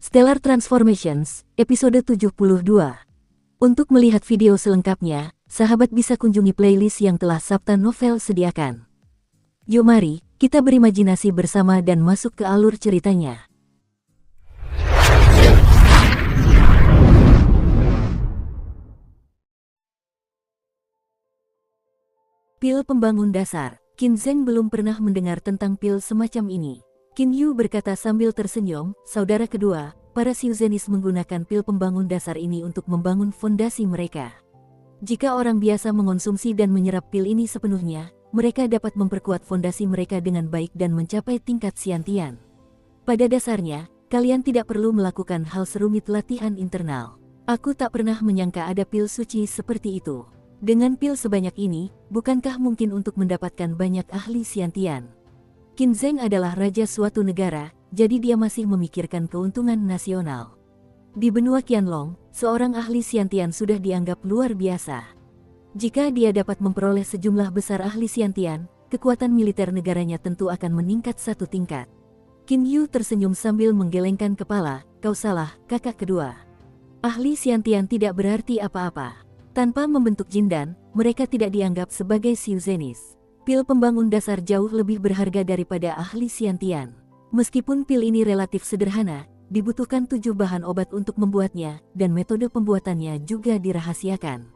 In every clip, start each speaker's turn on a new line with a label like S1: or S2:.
S1: Stellar Transformations, episode 72. Untuk melihat video selengkapnya, sahabat bisa kunjungi playlist yang telah Sabta Novel sediakan. Yuk mari, kita berimajinasi bersama dan masuk ke alur ceritanya. Pil pembangun dasar. Qin Zheng belum pernah mendengar tentang pil semacam ini. Qin Yu berkata sambil tersenyum, saudara kedua, para Xiuzenis menggunakan pil pembangun dasar ini untuk membangun fondasi mereka. Jika orang biasa mengonsumsi dan menyerap pil ini sepenuhnya, mereka dapat memperkuat fondasi mereka dengan baik dan mencapai tingkat Xiantian. Pada dasarnya, kalian tidak perlu melakukan hal serumit latihan internal. Aku tak pernah menyangka ada pil suci seperti itu. Dengan pil sebanyak ini, bukankah mungkin untuk mendapatkan banyak ahli Xiantian? Qin Zheng adalah raja suatu negara, jadi dia masih memikirkan keuntungan nasional. Di benua Qianlong, seorang ahli Xiantian sudah dianggap luar biasa. Jika dia dapat memperoleh sejumlah besar ahli Xiantian, kekuatan militer negaranya tentu akan meningkat satu tingkat. Qin Yu tersenyum sambil menggelengkan kepala, kau salah, kakak kedua. Ahli Xiantian tidak berarti apa-apa. Tanpa membentuk jindan, mereka tidak dianggap sebagai Xiuzenis. Pil pembangun dasar jauh lebih berharga daripada ahli Xiantian. Meskipun pil ini relatif sederhana, dibutuhkan 7 bahan obat untuk membuatnya, dan metode pembuatannya juga dirahasiakan.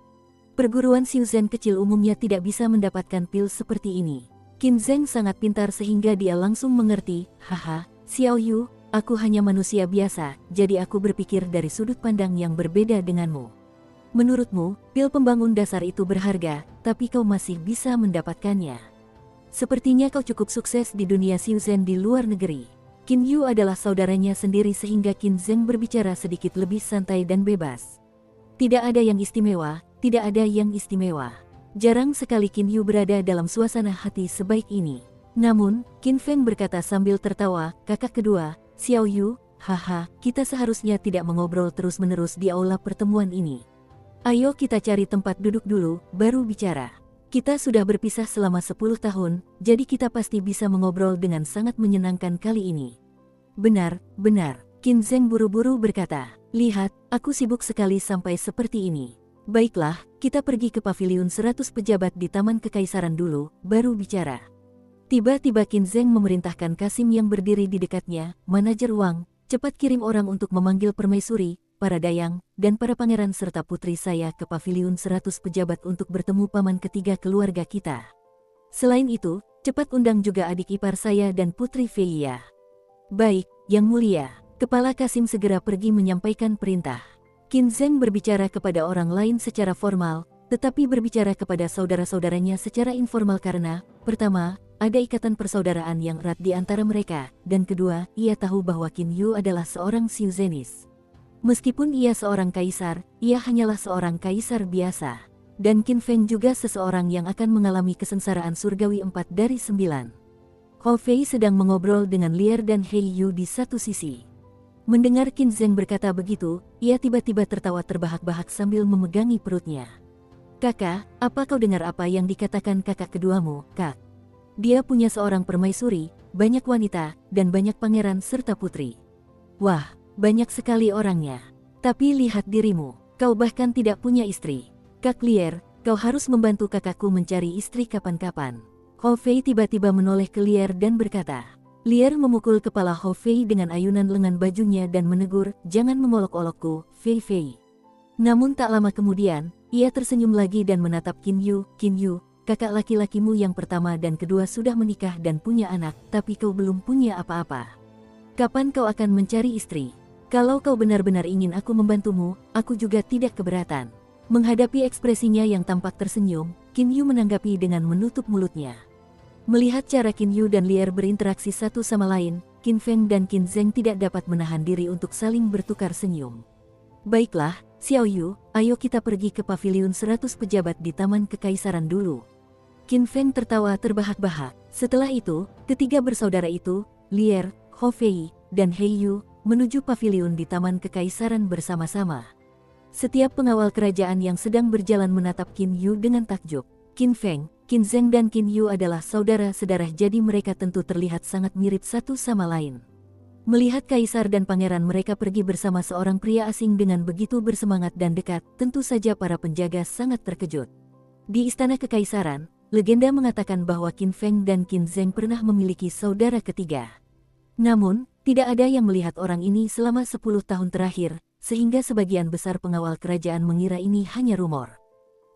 S1: Perguruan Xiuzhen kecil umumnya tidak bisa mendapatkan pil seperti ini. Qin Zheng sangat pintar sehingga dia langsung mengerti, haha, Xiao Yu, aku hanya manusia biasa, jadi aku berpikir dari sudut pandang yang berbeda denganmu. Menurutmu, pil pembangun dasar itu berharga, tapi kau masih bisa mendapatkannya. Sepertinya kau cukup sukses di dunia Xiuzhen di luar negeri. Qin Yu adalah saudaranya sendiri sehingga Qin Zheng berbicara sedikit lebih santai dan bebas. Tidak ada yang istimewa, tidak ada yang istimewa. Jarang sekali Qin Yu berada dalam suasana hati sebaik ini. Namun, Qin Feng berkata sambil tertawa, kakak kedua, Xiao Yu, haha, kita seharusnya tidak mengobrol terus-menerus di aula pertemuan ini. Ayo kita cari tempat duduk dulu, baru bicara. Kita sudah berpisah selama 10 tahun, jadi kita pasti bisa mengobrol dengan sangat menyenangkan kali ini. Benar, benar, Qin Zheng buru-buru berkata. Lihat, aku sibuk sekali sampai seperti ini. Baiklah, kita pergi ke paviliun 100 pejabat di Taman Kekaisaran dulu, baru bicara. Tiba-tiba Qin Zheng memerintahkan Kasim yang berdiri di dekatnya, manajer Wang, cepat kirim orang untuk memanggil permaisuri, para dayang, dan para pangeran serta putri saya ke paviliun 100 pejabat untuk bertemu paman ketiga keluarga kita. Selain itu, cepat undang juga adik ipar saya dan putri Feia. Baik, Yang Mulia. Kepala Kasim segera pergi menyampaikan perintah. Qin Zheng berbicara kepada orang lain secara formal, tetapi berbicara kepada saudara-saudaranya secara informal karena, pertama, ada ikatan persaudaraan yang erat di antara mereka, dan kedua, ia tahu bahwa Qin Yu adalah seorang Xiuzenis. Meskipun ia seorang kaisar, ia hanyalah seorang kaisar biasa. Dan Qin Feng juga seseorang yang akan mengalami kesengsaraan surgawi 4 dari 9. Hou Fei sedang mengobrol dengan Lier dan He Yu di satu sisi. Mendengar Qin Zheng berkata begitu, ia tiba-tiba tertawa terbahak-bahak sambil memegangi perutnya. Kakak, apa kau dengar apa yang dikatakan kakak keduamu, Kak? Dia punya seorang permaisuri, banyak wanita, dan banyak pangeran serta putri. Wah, banyak sekali orangnya. Tapi lihat dirimu, kau bahkan tidak punya istri. Kak Lier, kau harus membantu kakakku mencari istri kapan-kapan. Hou Fei tiba-tiba menoleh ke Lier dan berkata. Lier memukul kepala Hou Fei dengan ayunan lengan bajunya dan menegur, jangan mengolok-olokku, Fei Fei. Namun tak lama kemudian, ia tersenyum lagi dan menatap Qin Yu, kakak laki-lakimu yang pertama dan kedua sudah menikah dan punya anak, tapi kau belum punya apa-apa. Kapan kau akan mencari istri? Kalau kau benar-benar ingin aku membantumu, aku juga tidak keberatan. Menghadapi ekspresinya yang tampak tersenyum, Qin Yu menanggapi dengan menutup mulutnya. Melihat cara Qin Yu dan Lier berinteraksi satu sama lain, Qin Feng dan Qin Zheng tidak dapat menahan diri untuk saling bertukar senyum. Baiklah, Xiao Yu, ayo kita pergi ke paviliun 100 pejabat di Taman Kekaisaran dulu. Qin Feng tertawa terbahak-bahak. Setelah itu, ketiga bersaudara itu, Lier, Hou Fei, dan He Yu, menuju paviliun di Taman Kekaisaran bersama-sama. Setiap pengawal kerajaan yang sedang berjalan menatap Qin Yu dengan takjub. Qin Feng, Qin Zheng dan Qin Yu adalah saudara sedarah jadi mereka tentu terlihat sangat mirip satu sama lain. Melihat kaisar dan pangeran mereka pergi bersama seorang pria asing dengan begitu bersemangat dan dekat, tentu saja para penjaga sangat terkejut. Di istana kekaisaran, legenda mengatakan bahwa Qin Feng dan Qin Zheng pernah memiliki saudara ketiga. Namun, tidak ada yang melihat orang ini selama 10 tahun terakhir, sehingga sebagian besar pengawal kerajaan mengira ini hanya rumor.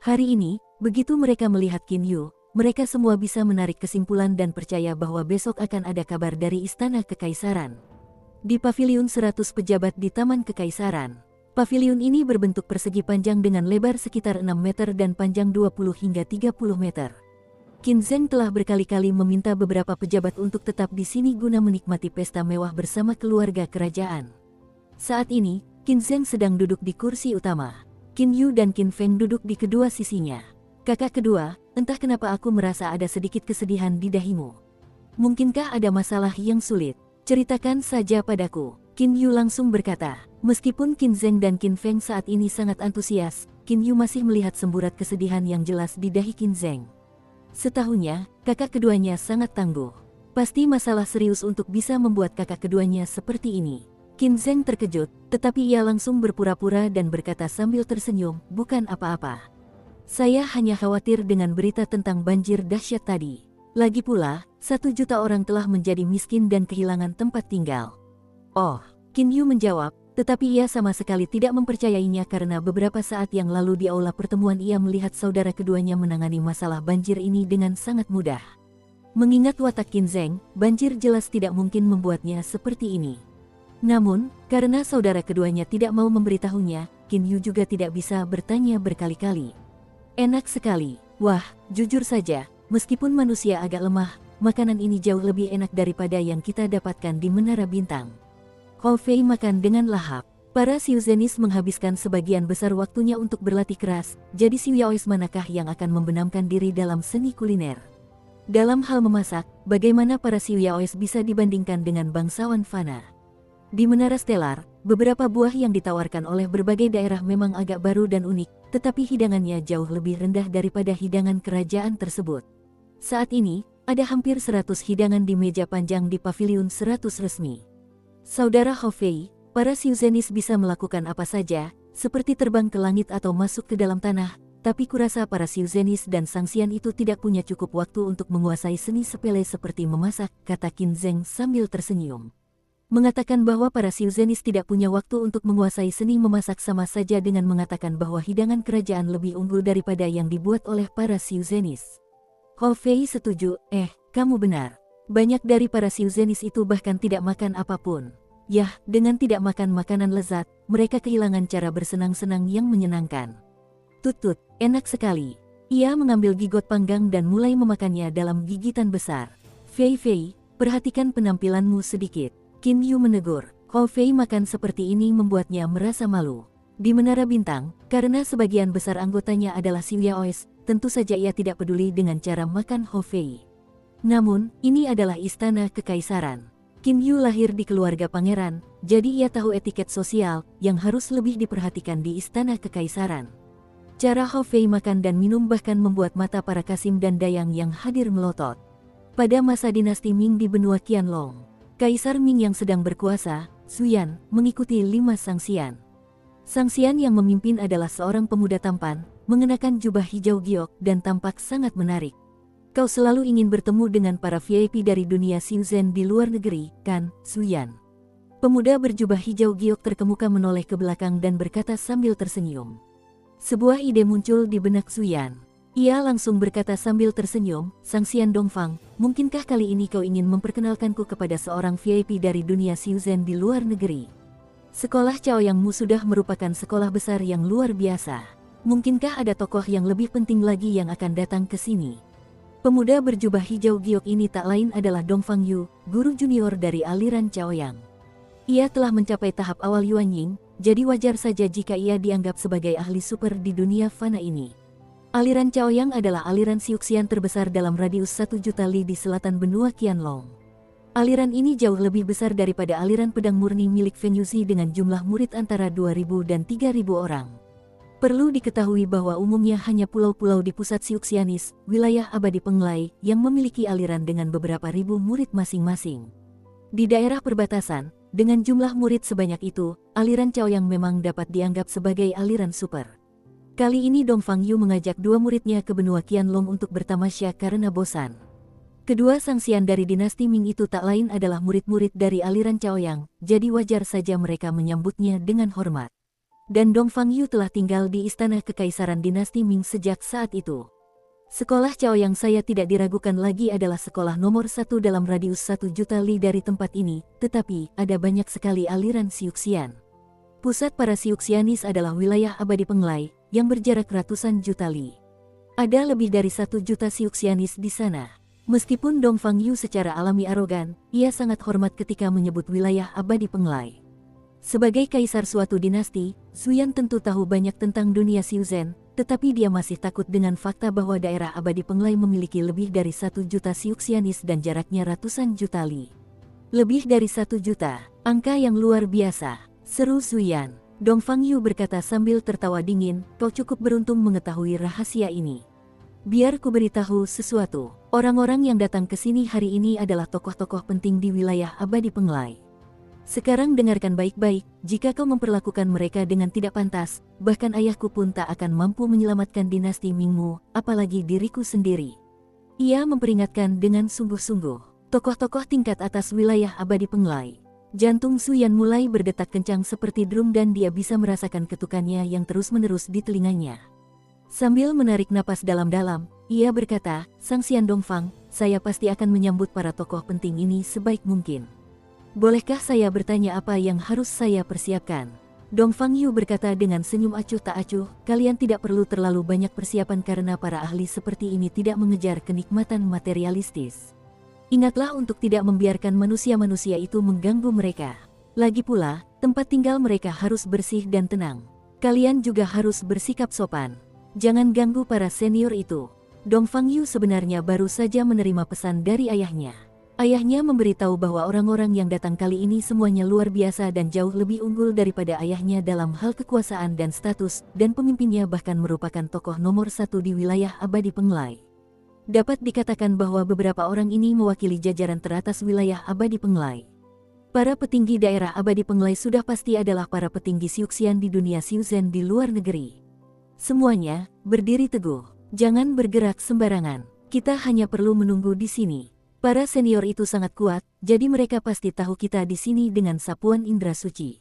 S1: Hari ini, begitu mereka melihat Qin Yu, mereka semua bisa menarik kesimpulan dan percaya bahwa besok akan ada kabar dari istana kekaisaran. Di paviliun 100 pejabat di Taman Kekaisaran. Paviliun ini berbentuk persegi panjang dengan lebar sekitar 6 meter dan panjang 20 hingga 30 meter. Qin Zheng telah berkali-kali meminta beberapa pejabat untuk tetap di sini guna menikmati pesta mewah bersama keluarga kerajaan. Saat ini, Qin Zheng sedang duduk di kursi utama. Qin Yu dan Qin Feng duduk di kedua sisinya. Kakak kedua, entah kenapa aku merasa ada sedikit kesedihan di dahimu. Mungkinkah ada masalah yang sulit? Ceritakan saja padaku. Qin Yu langsung berkata. Meskipun Qin Zheng dan Qin Feng saat ini sangat antusias, Qin Yu masih melihat semburat kesedihan yang jelas di dahi Qin Zheng. Setahunya, kakak keduanya sangat tangguh. Pasti masalah serius untuk bisa membuat kakak keduanya seperti ini. Qin Zheng terkejut, tetapi ia langsung berpura-pura dan berkata sambil tersenyum, bukan apa-apa. Saya hanya khawatir dengan berita tentang banjir dahsyat tadi. Lagi pula, 1 juta orang telah menjadi miskin dan kehilangan tempat tinggal. Oh, Qin Yu menjawab, tetapi ia sama sekali tidak mempercayainya karena beberapa saat yang lalu di aula pertemuan ia melihat saudara keduanya menangani masalah banjir ini dengan sangat mudah. Mengingat watak Qin Zheng, banjir jelas tidak mungkin membuatnya seperti ini. Namun, karena saudara keduanya tidak mau memberitahunya, Qin Yu juga tidak bisa bertanya berkali-kali. Enak sekali. Wah, jujur saja, meskipun manusia agak lemah, makanan ini jauh lebih enak daripada yang kita dapatkan di Menara Bintang. Hou Fei makan dengan lahap. Para Sioux-Zenis menghabiskan sebagian besar waktunya untuk berlatih keras, jadi Xiu Yaois manakah yang akan membenamkan diri dalam seni kuliner? Dalam hal memasak, bagaimana para Xiu Yaois bisa dibandingkan dengan bangsawan fana? Di Menara Stelar, beberapa buah yang ditawarkan oleh berbagai daerah memang agak baru dan unik, tetapi hidangannya jauh lebih rendah daripada hidangan kerajaan tersebut. Saat ini, ada hampir 100 hidangan di meja panjang di paviliun 100 resmi. Saudara Hou Fei, para Sioux-Zenis bisa melakukan apa saja, seperti terbang ke langit atau masuk ke dalam tanah, tapi kurasa para Sioux-Zenis dan Sangxian itu tidak punya cukup waktu untuk menguasai seni sepele seperti memasak, kata Qin Zheng sambil tersenyum. Mengatakan bahwa para Sioux-Zenis tidak punya waktu untuk menguasai seni memasak sama saja dengan mengatakan bahwa hidangan kerajaan lebih unggul daripada yang dibuat oleh para Sioux-Zenis. Hou Fei setuju, kamu benar. Banyak dari para Sioux-Zenis itu bahkan tidak makan apapun. Yah, dengan tidak makan makanan lezat, mereka kehilangan cara bersenang-senang yang menyenangkan. Tut-tut, enak sekali. Ia mengambil gigot panggang dan mulai memakannya dalam gigitan besar. Fei Fei, perhatikan penampilanmu sedikit. Qin Yu menegur. Hou Fei makan seperti ini membuatnya merasa malu. Di Menara Bintang, karena sebagian besar anggotanya adalah Xiu Yaois, tentu saja ia tidak peduli dengan cara makan Hou Fei. Namun, ini adalah istana kekaisaran. Qin Yu lahir di keluarga pangeran, jadi ia tahu etiket sosial yang harus lebih diperhatikan di istana kekaisaran. Cara Hou Fei makan dan minum bahkan membuat mata para Kasim dan Dayang yang hadir melotot. Pada masa dinasti Ming di benua Qianlong, Kaisar Ming yang sedang berkuasa, Suyan, mengikuti 5 Sangxian. Sangxian yang memimpin adalah seorang pemuda tampan, mengenakan jubah hijau giok dan tampak sangat menarik. Kau selalu ingin bertemu dengan para VIP dari dunia Xiuzhen di luar negeri, kan, Suyan? Pemuda berjubah hijau giok terkemuka menoleh ke belakang dan berkata sambil tersenyum. Sebuah ide muncul di benak Suyan. Ia langsung berkata sambil tersenyum, Sangxian Dongfang, mungkinkah kali ini kau ingin memperkenalkanku kepada seorang VIP dari dunia Xiuzhen di luar negeri? Sekolah Chaoyangmu sudah merupakan sekolah besar yang luar biasa. Mungkinkah ada tokoh yang lebih penting lagi yang akan datang ke sini? Pemuda berjubah hijau giok ini tak lain adalah Dongfang Yu, guru junior dari aliran Chaoyang. Ia telah mencapai tahap awal Yuanying, jadi wajar saja jika ia dianggap sebagai ahli super di dunia fana ini. Aliran Chaoyang adalah aliran Siuxian terbesar dalam radius 1 juta li di selatan benua Qianlong. Aliran ini jauh lebih besar daripada aliran pedang murni milik Feng Yuzi dengan jumlah murid antara 2.000 dan 3.000 orang. Perlu diketahui bahwa umumnya hanya pulau-pulau di pusat Siuxianis, wilayah abadi Penglai, yang memiliki aliran dengan beberapa ribu murid masing-masing. Di daerah perbatasan, dengan jumlah murid sebanyak itu, aliran Chaoyang memang dapat dianggap sebagai aliran super. Kali ini Dongfang Yu mengajak dua muridnya ke benua Qianlong untuk bertamasya karena bosan. Kedua sangsian dari dinasti Ming itu tak lain adalah murid-murid dari aliran Chaoyang, jadi wajar saja mereka menyambutnya dengan hormat. Dan Dongfang Yu telah tinggal di istana kekaisaran dinasti Ming sejak saat itu. Sekolah Chaoyang saya tidak diragukan lagi adalah sekolah nomor 1 dalam radius 1 juta li dari tempat ini, tetapi ada banyak sekali aliran Siuxian. Pusat para Siuxianis adalah wilayah abadi Penglai, yang berjarak ratusan juta li. Ada lebih dari 1 juta Siuxianis di sana. Meskipun Dongfang Yu secara alami arogan, ia sangat hormat ketika menyebut wilayah abadi Penglai. Sebagai kaisar suatu dinasti, Zuyan tentu tahu banyak tentang dunia Siuzen, tetapi dia masih takut dengan fakta bahwa daerah abadi Penglai memiliki lebih dari 1 juta Siuxianis dan jaraknya ratusan juta li. Lebih dari 1 juta, angka yang luar biasa, seru Zuyan. Dongfang Yu berkata sambil tertawa dingin, kau cukup beruntung mengetahui rahasia ini. Biar ku beritahu sesuatu, orang-orang yang datang ke sini hari ini adalah tokoh-tokoh penting di wilayah abadi Penglai. Sekarang dengarkan baik-baik, jika kau memperlakukan mereka dengan tidak pantas, bahkan ayahku pun tak akan mampu menyelamatkan dinasti Mingmu, apalagi diriku sendiri. Ia memperingatkan dengan sungguh-sungguh. Tokoh-tokoh tingkat atas wilayah abadi Penglai. Jantung Zuyan mulai berdetak kencang seperti drum dan dia bisa merasakan ketukannya yang terus-menerus di telinganya. Sambil menarik napas dalam-dalam, ia berkata, Sangsian Dongfang, saya pasti akan menyambut para tokoh penting ini sebaik mungkin. Bolehkah saya bertanya apa yang harus saya persiapkan? Dongfang Yu berkata dengan senyum acuh tak acuh, kalian tidak perlu terlalu banyak persiapan karena para ahli seperti ini tidak mengejar kenikmatan materialistis. Ingatlah untuk tidak membiarkan manusia-manusia itu mengganggu mereka. Lagi pula, tempat tinggal mereka harus bersih dan tenang. Kalian juga harus bersikap sopan. Jangan ganggu para senior itu. Dongfang Yu sebenarnya baru saja menerima pesan dari ayahnya. Ayahnya memberitahu bahwa orang-orang yang datang kali ini semuanya luar biasa dan jauh lebih unggul daripada ayahnya dalam hal kekuasaan dan status, dan pemimpinnya bahkan merupakan tokoh nomor 1 di wilayah abadi Penglai. Dapat dikatakan bahwa beberapa orang ini mewakili jajaran teratas wilayah abadi Penglai. Para petinggi daerah abadi Penglai sudah pasti adalah para petinggi Siuxian di dunia Siuzen di luar negeri. Semuanya, berdiri teguh, jangan bergerak sembarangan, kita hanya perlu menunggu di sini. Para senior itu sangat kuat, jadi mereka pasti tahu kita di sini dengan sapuan indera suci.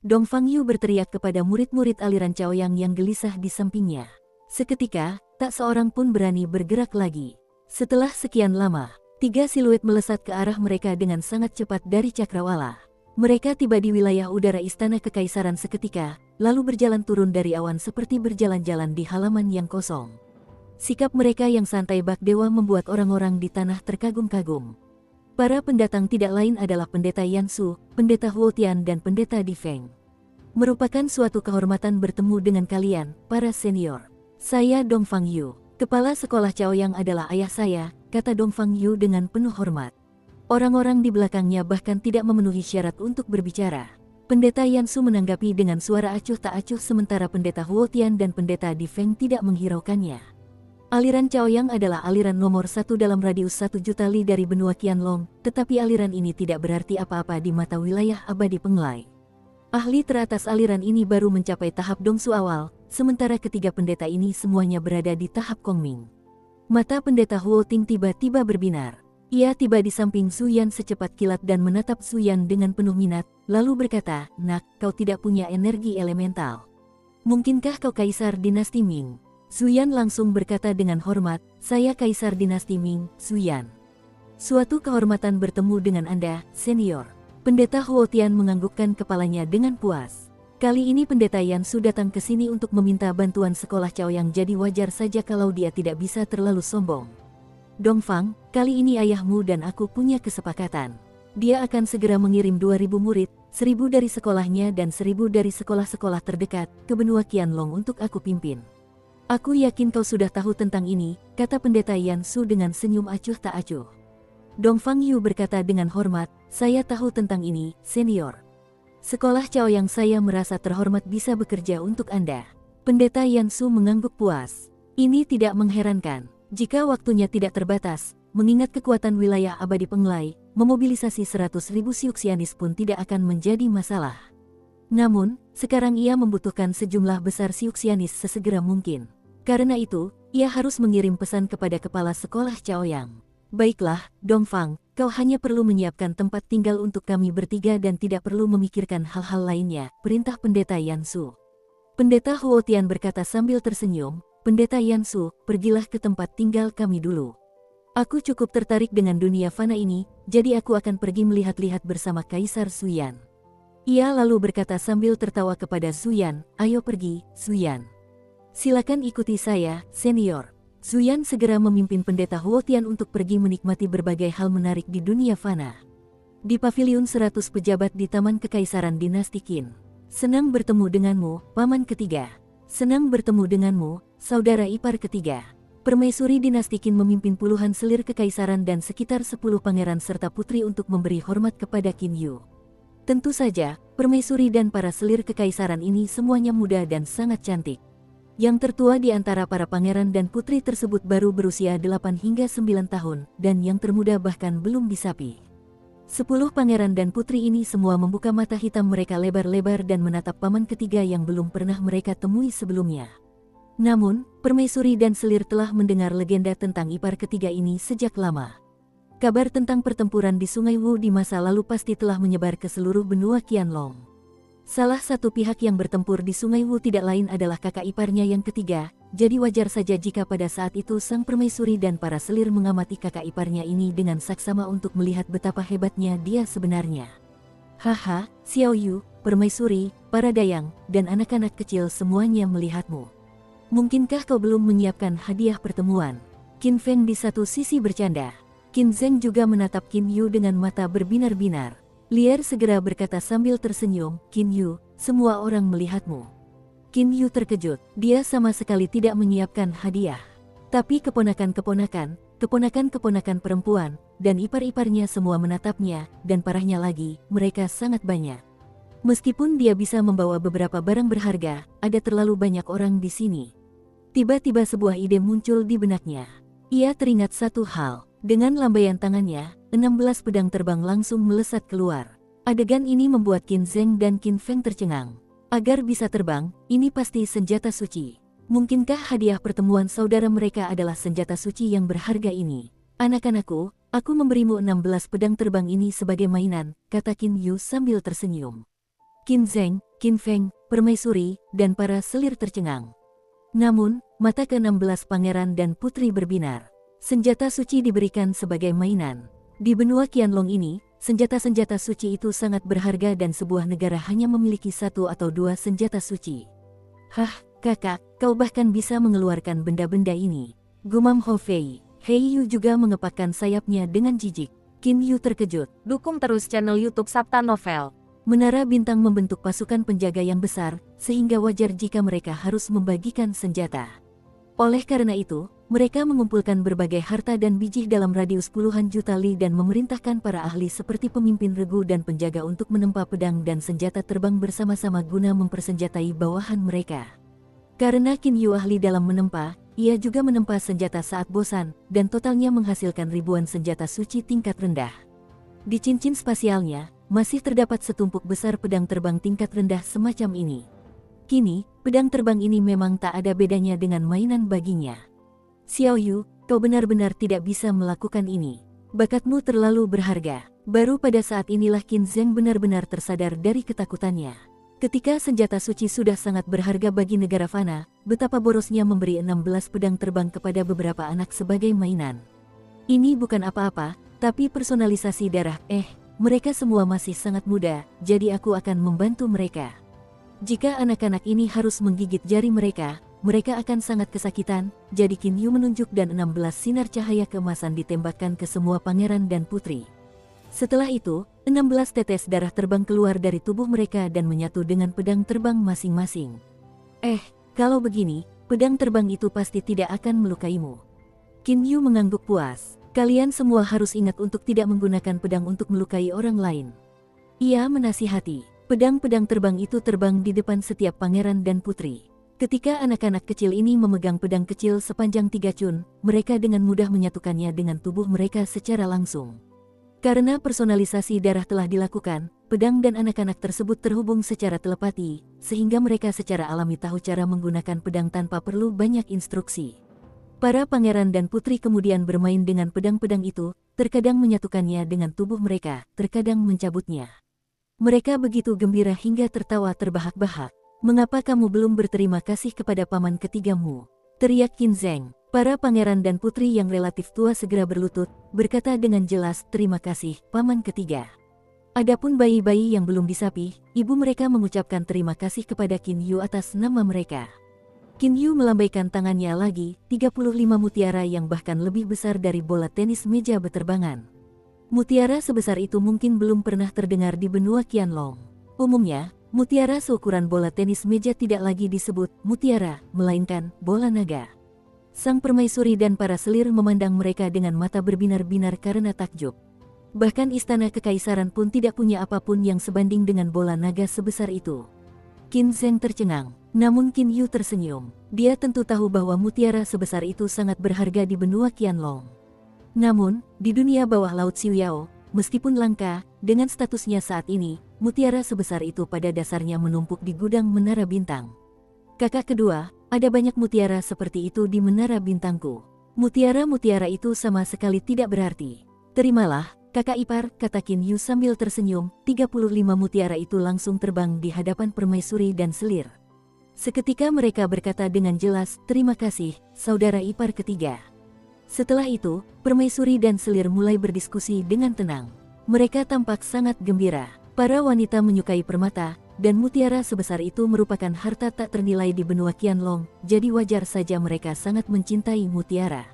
S1: Dongfang Yu berteriak kepada murid-murid aliran Chaoyang yang gelisah di sampingnya. Seketika, tak seorang pun berani bergerak lagi. Setelah sekian lama, 3 siluet melesat ke arah mereka dengan sangat cepat dari cakrawala. Mereka tiba di wilayah udara istana kekaisaran seketika, lalu berjalan turun dari awan seperti berjalan-jalan di halaman yang kosong. Sikap mereka yang santai bak dewa membuat orang-orang di tanah terkagum-kagum. Para pendatang tidak lain adalah Pendeta Yansu, Pendeta Huotian dan Pendeta Difeng. Merupakan suatu kehormatan bertemu dengan kalian, para senior. Saya Dongfang Yu, kepala sekolah Chaoyang adalah ayah saya, kata Dongfang Yu dengan penuh hormat. Orang-orang di belakangnya bahkan tidak memenuhi syarat untuk berbicara. Pendeta Yansu menanggapi dengan suara acuh tak acuh sementara Pendeta Huotian dan Pendeta Difeng tidak menghiraukannya. Aliran Chaoyang adalah aliran nomor 1 dalam radius 1 juta li dari benua Qianlong, tetapi aliran ini tidak berarti apa-apa di mata wilayah abadi Penglai. Ahli teratas aliran ini baru mencapai tahap Dongsu awal, sementara ketiga pendeta ini semuanya berada di tahap Kongming. Mata Pendeta Huoting tiba-tiba berbinar. Ia tiba di samping Zuyan secepat kilat dan menatap Zuyan dengan penuh minat, lalu berkata, Nak, kau tidak punya energi elemental. Mungkinkah kau kaisar dinasti Ming? Zuyan langsung berkata dengan hormat, saya kaisar dinasti Ming, Zuyan. Suatu kehormatan bertemu dengan Anda, senior. Pendeta Huotian menganggukkan kepalanya dengan puas. Kali ini Pendeta Yansu datang ke sini untuk meminta bantuan sekolah Chaoyang jadi wajar saja kalau dia tidak bisa terlalu sombong. Dongfang, kali ini ayahmu dan aku punya kesepakatan. Dia akan segera mengirim 2.000 murid, 1.000 dari sekolahnya dan 1.000 dari sekolah-sekolah terdekat, ke benua Qianlong untuk aku pimpin. Aku yakin kau sudah tahu tentang ini, kata Pendeta Yansu dengan senyum acuh tak acuh. Dongfang Yu berkata dengan hormat, saya tahu tentang ini, senior. Sekolah Chaoyang saya merasa terhormat bisa bekerja untuk Anda. Pendeta Yansu mengangguk puas. Ini tidak mengherankan. Jika waktunya tidak terbatas, mengingat kekuatan wilayah abadi Penglai, memobilisasi 100.000 Siuxianis pun tidak akan menjadi masalah. Namun, sekarang ia membutuhkan sejumlah besar Siuxianis sesegera mungkin. Karena itu, ia harus mengirim pesan kepada kepala sekolah Chaoyang. Baiklah, Dongfang, kau hanya perlu menyiapkan tempat tinggal untuk kami bertiga dan tidak perlu memikirkan hal-hal lainnya, perintah Pendeta Yansu. Pendeta Huotian berkata sambil tersenyum, Pendeta Yansu, pergilah ke tempat tinggal kami dulu. Aku cukup tertarik dengan dunia fana ini, jadi aku akan pergi melihat-lihat bersama Kaisar Suyan. Ia lalu berkata sambil tertawa kepada Suyan, ayo pergi, Suyan. Silakan ikuti saya, senior. Suyan segera memimpin Pendeta Huotian untuk pergi menikmati berbagai hal menarik di dunia fana. Di paviliun 100 pejabat di Taman Kekaisaran Dinasti Qin. Senang bertemu denganmu, paman ketiga. Senang bertemu denganmu, saudara ipar ketiga. Permaisuri Dinasti Qin memimpin puluhan selir kekaisaran dan sekitar 10 pangeran serta putri untuk memberi hormat kepada Qin Yu. Tentu saja, permaisuri dan para selir kekaisaran ini semuanya muda dan sangat cantik. Yang tertua di antara para pangeran dan putri tersebut baru berusia 8 hingga 9 tahun, dan yang termuda bahkan belum disapi. 10 pangeran dan putri ini semua membuka mata hitam mereka lebar-lebar dan menatap paman ketiga yang belum pernah mereka temui sebelumnya. Namun, permaisuri dan selir telah mendengar legenda tentang ipar ketiga ini sejak lama. Kabar tentang pertempuran di Sungai Wu di masa lalu pasti telah menyebar ke seluruh benua Qianlong. Salah satu pihak yang bertempur di Sungai Wu tidak lain adalah kakak iparnya yang ketiga, jadi wajar saja jika pada saat itu sang permaisuri dan para selir mengamati kakak iparnya ini dengan saksama untuk melihat betapa hebatnya dia sebenarnya. Haha, Xiao Yu, permaisuri, para dayang, dan anak-anak kecil semuanya melihatmu. Mungkinkah kau belum menyiapkan hadiah pertemuan? Qin Feng di satu sisi bercanda. Qin Zheng juga menatap Qin Yu dengan mata berbinar-binar. Lier segera berkata sambil tersenyum, Qin Yu, semua orang melihatmu. Qin Yu terkejut, dia sama sekali tidak menyiapkan hadiah. Tapi keponakan-keponakan perempuan, dan ipar-iparnya semua menatapnya, dan parahnya lagi, mereka sangat banyak. Meskipun dia bisa membawa beberapa barang berharga, ada terlalu banyak orang di sini. Tiba-tiba sebuah ide muncul di benaknya. Ia teringat satu hal, dengan lambaian tangannya, 16 pedang terbang langsung melesat keluar. Adegan ini membuat Qin Zheng dan Qin Feng tercengang. Agar bisa terbang, ini pasti senjata suci. Mungkinkah hadiah pertemuan saudara mereka adalah senjata suci yang berharga ini? Anak-anakku, aku memberimu 16 pedang terbang ini sebagai mainan, kata Qin Yu sambil tersenyum. Qin Zheng, Qin Feng, permaisuri, dan para selir tercengang. Namun, mata ke-16 pangeran dan putri berbinar. Senjata suci diberikan sebagai mainan. Di benua Qianlong ini, senjata-senjata suci itu sangat berharga dan sebuah negara hanya memiliki 1 atau 2 senjata suci. Hah, kakak, kau bahkan bisa mengeluarkan benda-benda ini. Gumam Ho Fei. Hei Yu juga mengepakkan sayapnya dengan jijik. Qin Yu terkejut.
S2: Dukung terus channel YouTube Sabta Novel.
S1: Menara Bintang membentuk pasukan penjaga yang besar, sehingga wajar jika mereka harus membagikan senjata. Oleh karena itu, mereka mengumpulkan berbagai harta dan bijih dalam radius puluhan juta li dan memerintahkan para ahli seperti pemimpin regu dan penjaga untuk menempa pedang dan senjata terbang bersama-sama guna mempersenjatai bawahan mereka. Karena Qin Yu ahli dalam menempa, ia juga menempa senjata saat bosan, dan totalnya menghasilkan ribuan senjata suci tingkat rendah. Di cincin spasialnya, masih terdapat setumpuk besar pedang terbang tingkat rendah semacam ini. Kini, pedang terbang ini memang tak ada bedanya dengan mainan baginya. Xiao Yu, kau benar-benar tidak bisa melakukan ini. Bakatmu terlalu berharga. Baru pada saat inilah Qin Zheng benar-benar tersadar dari ketakutannya. Ketika senjata suci sudah sangat berharga bagi negara fana, betapa borosnya memberi 16 pedang terbang kepada beberapa anak sebagai mainan. Ini bukan apa-apa, tapi personalisasi darah. Mereka semua masih sangat muda, jadi aku akan membantu mereka. Jika anak-anak ini harus menggigit jari mereka akan sangat kesakitan, jadi Qin Yu menunjuk dan 16 sinar cahaya keemasan ditembakkan ke semua pangeran dan putri. Setelah itu, 16 tetes darah terbang keluar dari tubuh mereka dan menyatu dengan pedang terbang masing-masing. Kalau begini, pedang terbang itu pasti tidak akan melukaimu. Qin Yu mengangguk puas. Kalian semua harus ingat untuk tidak menggunakan pedang untuk melukai orang lain. Ia menasihati. Pedang-pedang terbang itu terbang di depan setiap pangeran dan putri. Ketika anak-anak kecil ini memegang pedang kecil sepanjang 3 cun, mereka dengan mudah menyatukannya dengan tubuh mereka secara langsung. Karena personalisasi darah telah dilakukan, pedang dan anak-anak tersebut terhubung secara telepati, sehingga mereka secara alami tahu cara menggunakan pedang tanpa perlu banyak instruksi. Para pangeran dan putri kemudian bermain dengan pedang-pedang itu, terkadang menyatukannya dengan tubuh mereka, terkadang mencabutnya. Mereka begitu gembira hingga tertawa terbahak-bahak. "Mengapa kamu belum berterima kasih kepada paman ketigamu?" teriak Qin Zheng. Para pangeran dan putri yang relatif tua segera berlutut, berkata dengan jelas, "Terima kasih, paman ketiga." Adapun bayi-bayi yang belum disapih, ibu mereka mengucapkan terima kasih kepada Qin Yu atas nama mereka. Qin Yu melambaikan tangannya lagi, 35 mutiara yang bahkan lebih besar dari bola tenis meja beterbangan. Mutiara sebesar itu mungkin belum pernah terdengar di benua Qianlong. Umumnya, mutiara seukuran bola tenis meja tidak lagi disebut mutiara, melainkan bola naga. Sang permaisuri dan para selir memandang mereka dengan mata berbinar-binar karena takjub. Bahkan istana kekaisaran pun tidak punya apapun yang sebanding dengan bola naga sebesar itu. Qin Zheng tercengang, namun Qin Yu tersenyum. Dia tentu tahu bahwa mutiara sebesar itu sangat berharga di benua Qianlong. Namun, di dunia bawah Laut Xiuyao, meskipun langka, dengan statusnya saat ini, mutiara sebesar itu pada dasarnya menumpuk di gudang Menara Bintang. "Kakak kedua, ada banyak mutiara seperti itu di Menara Bintangku. Mutiara-mutiara itu sama sekali tidak berarti. Terimalah, kakak ipar," kata Qin Yu sambil tersenyum. 35 mutiara itu langsung terbang di hadapan permaisuri dan selir. Seketika mereka berkata dengan jelas, "Terima kasih, saudara ipar ketiga." Setelah itu, permaisuri dan selir mulai berdiskusi dengan tenang. Mereka tampak sangat gembira. Para wanita menyukai permata, dan mutiara sebesar itu merupakan harta tak ternilai di benua Qianlong, jadi wajar saja mereka sangat mencintai mutiara.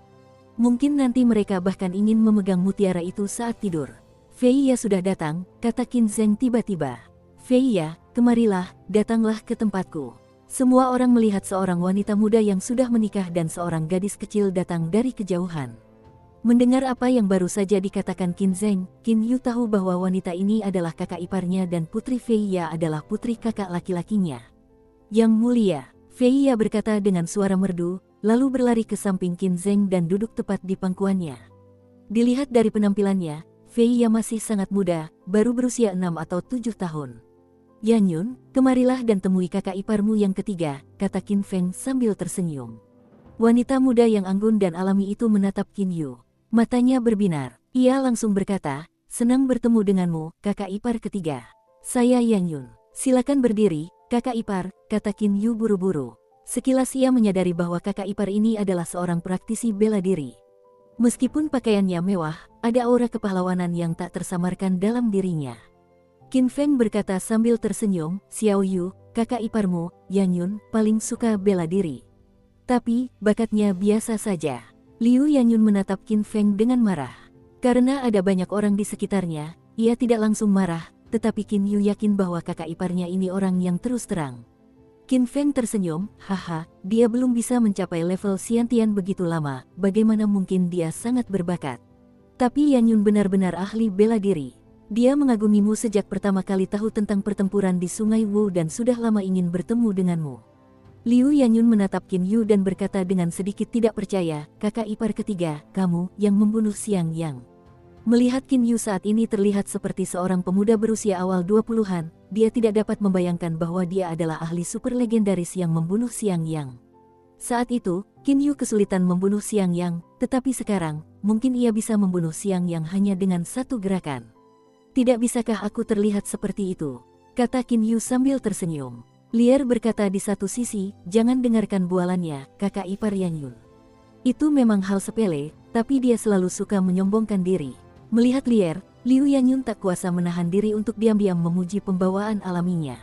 S1: Mungkin nanti mereka bahkan ingin memegang mutiara itu saat tidur. "Fei Ya sudah datang," kata Qin Zheng tiba-tiba. "Fei Ya, kemarilah, datanglah ke tempatku." Semua orang melihat seorang wanita muda yang sudah menikah dan seorang gadis kecil datang dari kejauhan. Mendengar apa yang baru saja dikatakan Qin Zheng, Qin Yu tahu bahwa wanita ini adalah kakak iparnya dan putri Fei Ya adalah putri kakak laki-lakinya. "Yang mulia," Fei Ya berkata dengan suara merdu, lalu berlari ke samping Qin Zheng dan duduk tepat di pangkuannya. Dilihat dari penampilannya, Fei Ya masih sangat muda, baru berusia 6 atau 7 tahun. "Yan Yun, kemarilah dan temui kakak iparmu yang ketiga," kata Qin Feng sambil tersenyum. Wanita muda yang anggun dan alami itu menatap Qin Yu. Matanya berbinar. Ia langsung berkata, "Senang bertemu denganmu, kakak ipar ketiga. Saya Yan Yun. Silakan berdiri, kakak ipar," kata Qin Yu buru-buru. Sekilas ia menyadari bahwa kakak ipar ini adalah seorang praktisi bela diri. Meskipun pakaiannya mewah, ada aura kepahlawanan yang tak tersamarkan dalam dirinya. Qin Feng berkata sambil tersenyum, "Xiao Yu, kakak iparmu, Yan Yun, paling suka bela diri. Tapi, bakatnya biasa saja." Liu Yanyun menatap Qin Feng dengan marah. Karena ada banyak orang di sekitarnya, ia tidak langsung marah, tetapi Qin Yu yakin bahwa kakak iparnya ini orang yang terus terang. Qin Feng tersenyum, "Haha, dia belum bisa mencapai level Xiantian begitu lama, bagaimana mungkin dia sangat berbakat. Tapi Yanyun benar-benar ahli bela diri. Dia mengagumimu sejak pertama kali tahu tentang pertempuran di Sungai Wu dan sudah lama ingin bertemu denganmu." Liu Yanyun menatap Qin Yu dan berkata dengan sedikit tidak percaya, "Kakak ipar ketiga, kamu yang membunuh Xiang Yang." Melihat Qin Yu saat ini terlihat seperti seorang pemuda berusia awal 20-an, dia tidak dapat membayangkan bahwa dia adalah ahli super legendaris yang membunuh Xiang Yang. Saat itu, Qin Yu kesulitan membunuh Xiang Yang, tetapi sekarang, mungkin ia bisa membunuh Xiang Yang hanya dengan satu gerakan. "Tidak bisakah aku terlihat seperti itu?" kata Qin Yu sambil tersenyum. Lier berkata di satu sisi, "Jangan dengarkan bualannya, kakak ipar Yanyun. Itu memang hal sepele, tapi dia selalu suka menyombongkan diri." Melihat Lier, Liu Yanyun tak kuasa menahan diri untuk diam-diam memuji pembawaan alaminya.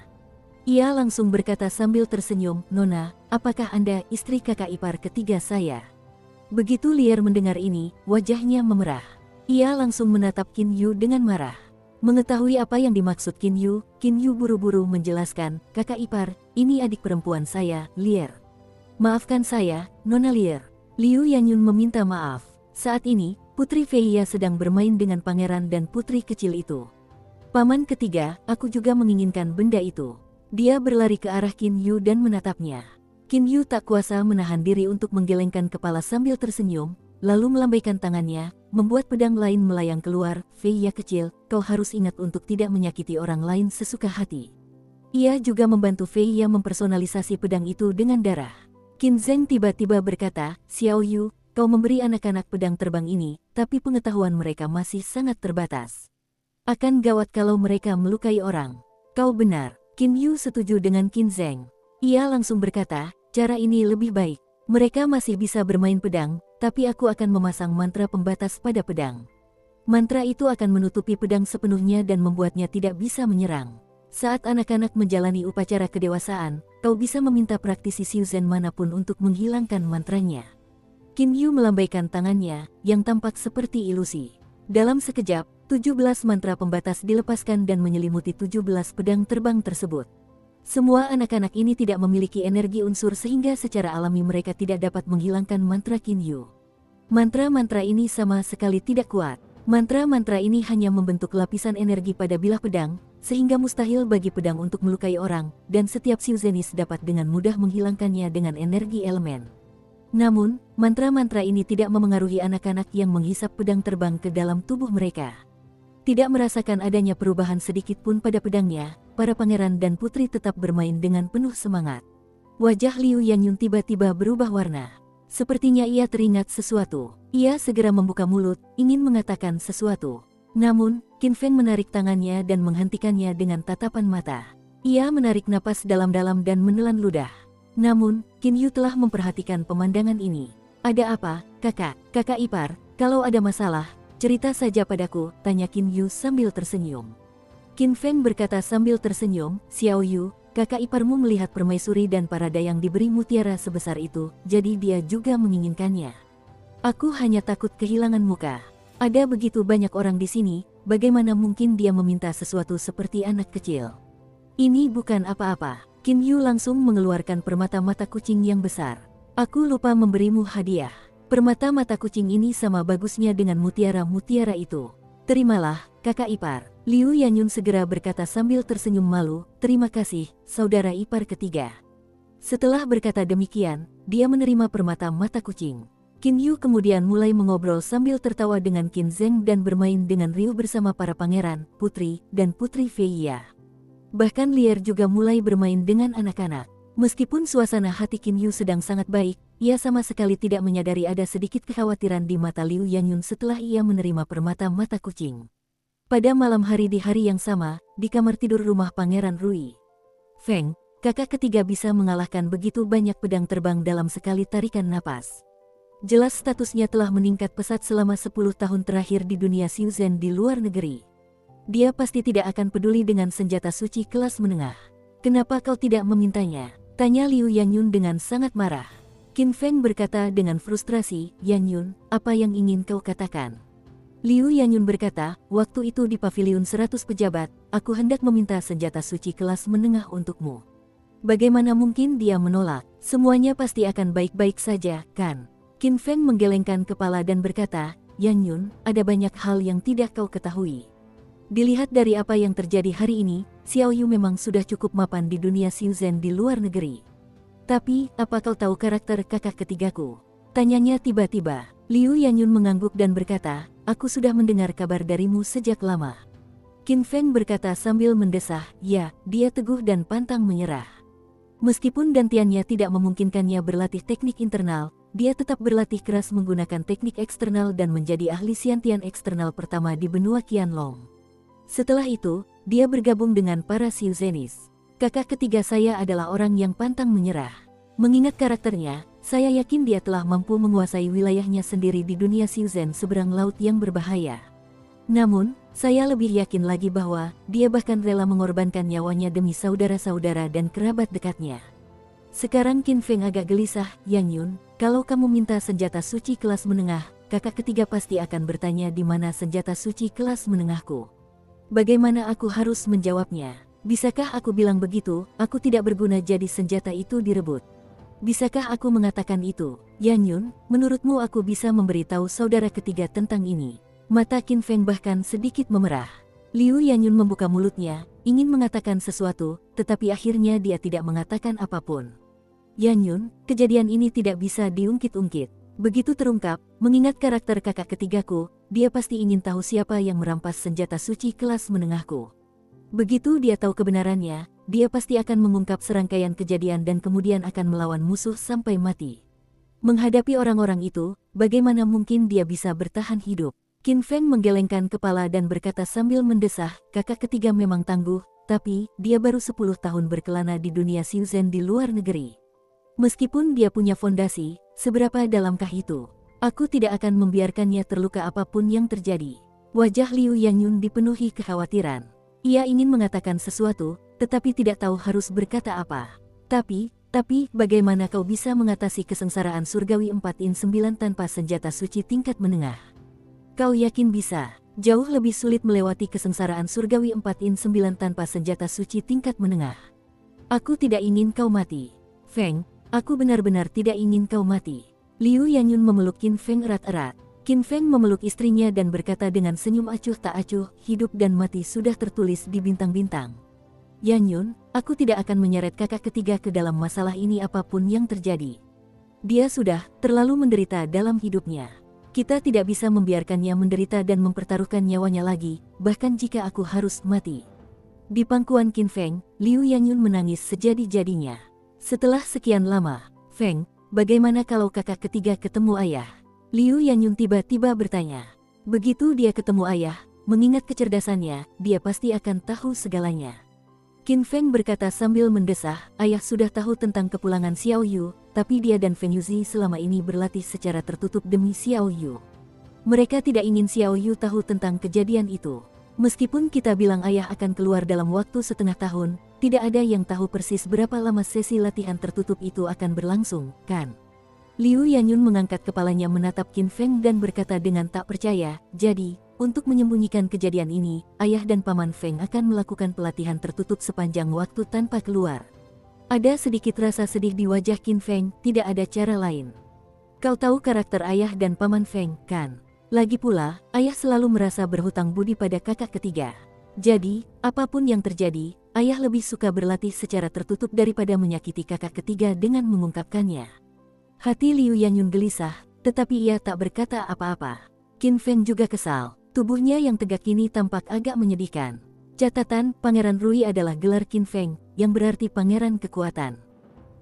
S1: Ia langsung berkata sambil tersenyum, "Nona, apakah Anda istri kakak ipar ketiga saya?" Begitu Lier mendengar ini, wajahnya memerah. Ia langsung menatap Qin Yu dengan marah. Mengetahui apa yang dimaksud Qin Yu buru-buru menjelaskan, "Kakak ipar, ini adik perempuan saya, Lier. Maafkan saya, Nona Lier." Liu Yanyun meminta maaf. Saat ini, Putri Fei Ya sedang bermain dengan pangeran dan putri kecil itu. "Paman ketiga, aku juga menginginkan benda itu." Dia berlari ke arah Qin Yu dan menatapnya. Qin Yu tak kuasa menahan diri untuk menggelengkan kepala sambil tersenyum, lalu melambaikan tangannya, membuat pedang lain melayang keluar. Fei ya kecil, kau harus ingat untuk tidak menyakiti orang lain sesuka hati. Ia juga membantu Fei ya mempersonalisasi pedang itu dengan darah. Qin Zheng tiba-tiba berkata, Xiao Yu, kau memberi anak-anak pedang terbang ini, tapi pengetahuan mereka masih sangat terbatas. Akan gawat kalau mereka melukai orang. Kau benar. Qin Yu setuju dengan Qin Zheng. Ia langsung berkata, cara ini lebih baik. Mereka masih bisa bermain pedang, tapi aku akan memasang mantra pembatas pada pedang. Mantra itu akan menutupi pedang sepenuhnya dan membuatnya tidak bisa menyerang. Saat anak-anak menjalani upacara kedewasaan, kau bisa meminta praktisi Xiuzhen manapun untuk menghilangkan mantranya. Qin Yu melambaikan tangannya, yang tampak seperti ilusi. Dalam sekejap, 17 mantra pembatas dilepaskan dan menyelimuti 17 pedang terbang tersebut. Semua anak-anak ini tidak memiliki energi unsur sehingga secara alami mereka tidak dapat menghilangkan mantra Qin Yu. Mantra-mantra ini sama sekali tidak kuat. Mantra-mantra ini hanya membentuk lapisan energi pada bilah pedang, sehingga mustahil bagi pedang untuk melukai orang, dan setiap Xiuzenis dapat dengan mudah menghilangkannya dengan energi elemen. Namun, mantra-mantra ini tidak memengaruhi anak-anak yang menghisap pedang terbang ke dalam tubuh mereka. Tidak merasakan adanya perubahan sedikit pun pada pedangnya, para pangeran dan putri tetap bermain dengan penuh semangat. Wajah Liu Yanyun tiba-tiba berubah warna. Sepertinya ia teringat sesuatu. Ia segera membuka mulut, ingin mengatakan sesuatu. Namun, Qin Feng menarik tangannya dan menghentikannya dengan tatapan mata. Ia menarik napas dalam-dalam dan menelan ludah. Namun, Qin Yu telah memperhatikan pemandangan ini. Ada apa, kakak? Kakak ipar, kalau ada masalah, cerita saja padaku, tanya Qin Yu sambil tersenyum. Qin Feng berkata sambil tersenyum, Xiao Yu, kakak iparmu melihat permaisuri dan para dayang diberi mutiara sebesar itu, jadi dia juga menginginkannya. Aku hanya takut kehilangan muka. Ada begitu banyak orang di sini, bagaimana mungkin dia meminta sesuatu seperti anak kecil? Ini bukan apa-apa. Qin Yu langsung mengeluarkan permata mata kucing yang besar. Aku lupa memberimu hadiah. Permata mata kucing ini sama bagusnya dengan mutiara-mutiara itu. Terimalah, kakak ipar. Liu Yanyun segera berkata sambil tersenyum malu, terima kasih, saudara ipar ketiga. Setelah berkata demikian, dia menerima permata mata kucing. Qin Yu kemudian mulai mengobrol sambil tertawa dengan Qin Zheng dan bermain dengan Ryu bersama para pangeran, putri, dan putri Fei Ya. Bahkan Lier juga mulai bermain dengan anak-anak. Meskipun suasana hati Qin Yu sedang sangat baik, ia sama sekali tidak menyadari ada sedikit kekhawatiran di mata Liu Yanyun setelah ia menerima permata mata kucing. Pada malam hari di hari yang sama, di kamar tidur rumah Pangeran Rui Feng, kakak ketiga bisa mengalahkan begitu banyak pedang terbang dalam sekali tarikan napas. Jelas statusnya telah meningkat pesat selama 10 tahun terakhir di dunia Xiuzhen di luar negeri. Dia pasti tidak akan peduli dengan senjata suci kelas menengah. Kenapa kau tidak memintanya? Tanya Liu Yanyun dengan sangat marah. Qin Feng berkata dengan frustrasi, Yanyun, apa yang ingin kau katakan? Liu Yanyun berkata, waktu itu di pavilion 100 pejabat, aku hendak meminta senjata suci kelas menengah untukmu. Bagaimana mungkin dia menolak? Semuanya pasti akan baik-baik saja, kan? Qin Feng menggelengkan kepala dan berkata, Yanyun, ada banyak hal yang tidak kau ketahui. Dilihat dari apa yang terjadi hari ini, Xiao Yu memang sudah cukup mapan di dunia Xiuzhen di luar negeri. Tapi, apa kau tahu karakter kakak ketigaku? Tanyanya tiba-tiba. Liu Yanyun mengangguk dan berkata, aku sudah mendengar kabar darimu sejak lama. Qin Feng berkata sambil mendesah, ya, dia teguh dan pantang menyerah. Meskipun dantiannya tidak memungkinkannya berlatih teknik internal, dia tetap berlatih keras menggunakan teknik eksternal dan menjadi ahli Xiantian eksternal pertama di benua Qianlong. Setelah itu, dia bergabung dengan para Xiuzenis. Kakak ketiga saya adalah orang yang pantang menyerah. Mengingat karakternya, saya yakin dia telah mampu menguasai wilayahnya sendiri di dunia Xiuzhen seberang laut yang berbahaya. Namun, saya lebih yakin lagi bahwa dia bahkan rela mengorbankan nyawanya demi saudara-saudara dan kerabat dekatnya. Sekarang Qin Feng agak gelisah, Yanyun, kalau kamu minta senjata suci kelas menengah, kakak ketiga pasti akan bertanya di mana senjata suci kelas menengahku. Bagaimana aku harus menjawabnya? Bisakah aku bilang begitu, aku tidak berguna jadi senjata itu direbut? Bisakah aku mengatakan itu? Yanyun, menurutmu aku bisa memberitahu saudara ketiga tentang ini? Mata Qin Feng bahkan sedikit memerah. Liu Yanyun membuka mulutnya, ingin mengatakan sesuatu, tetapi akhirnya dia tidak mengatakan apapun. Yan Yun, kejadian ini tidak bisa diungkit-ungkit. Begitu terungkap, mengingat karakter kakak ketigaku, dia pasti ingin tahu siapa yang merampas senjata suci kelas menengahku. Begitu dia tahu kebenarannya, dia pasti akan mengungkap serangkaian kejadian dan kemudian akan melawan musuh sampai mati. Menghadapi orang-orang itu, bagaimana mungkin dia bisa bertahan hidup? Qin Feng menggelengkan kepala dan berkata sambil mendesah, kakak ketiga memang tangguh, tapi dia baru 10 tahun berkelana di dunia Xiuzhen di luar negeri. Meskipun dia punya fondasi, seberapa dalamkah itu? Aku tidak akan membiarkannya terluka apapun yang terjadi. Wajah Liu Yangyun dipenuhi kekhawatiran. Ia ingin mengatakan sesuatu, tetapi tidak tahu harus berkata apa. Tapi, bagaimana kau bisa mengatasi kesengsaraan surgawi 4-in-9 tanpa senjata suci tingkat menengah? Kau yakin bisa? Jauh lebih sulit melewati kesengsaraan surgawi 4-in-9 tanpa senjata suci tingkat menengah. Aku tidak ingin kau mati. Feng, aku benar-benar tidak ingin kau mati. Liu Yangyun memeluk Qin Feng erat-erat. Qin Feng memeluk istrinya dan berkata dengan senyum acuh tak acuh, hidup dan mati sudah tertulis di bintang-bintang. Yangyun, aku tidak akan menyeret kakak ketiga ke dalam masalah ini apapun yang terjadi. Dia sudah terlalu menderita dalam hidupnya. Kita tidak bisa membiarkannya menderita dan mempertaruhkan nyawanya lagi, bahkan jika aku harus mati. Di pangkuan Qin Feng, Liu Yangyun menangis sejadi-jadinya. Setelah sekian lama, Feng, bagaimana kalau kakak ketiga ketemu ayah? Liu Yangyun tiba-tiba bertanya. Begitu dia ketemu ayah, mengingat kecerdasannya, dia pasti akan tahu segalanya. Qin Feng berkata sambil mendesah, ayah sudah tahu tentang kepulangan Xiao Yu, tapi dia dan Feng Yuzi selama ini berlatih secara tertutup demi Xiao Yu. Mereka tidak ingin Xiao Yu tahu tentang kejadian itu. Meskipun kita bilang ayah akan keluar dalam waktu setengah tahun, tidak ada yang tahu persis berapa lama sesi latihan tertutup itu akan berlangsung, kan? Liu Yangyun mengangkat kepalanya menatap Qin Feng dan berkata dengan tak percaya, jadi, untuk menyembunyikan kejadian ini, ayah dan paman Feng akan melakukan pelatihan tertutup sepanjang waktu tanpa keluar. Ada sedikit rasa sedih di wajah Qin Feng, tidak ada cara lain. Kau tahu karakter ayah dan paman Feng, kan? Lagi pula, ayah selalu merasa berhutang budi pada kakak ketiga. Jadi, apapun yang terjadi, ayah lebih suka berlatih secara tertutup daripada menyakiti kakak ketiga dengan mengungkapkannya. Hati Liu Yangyun gelisah, tetapi ia tak berkata apa-apa. Qin Feng juga kesal. Tubuhnya yang tegak kini tampak agak menyedihkan. Catatan, Pangeran Rui adalah gelar Qin Feng, yang berarti pangeran kekuatan.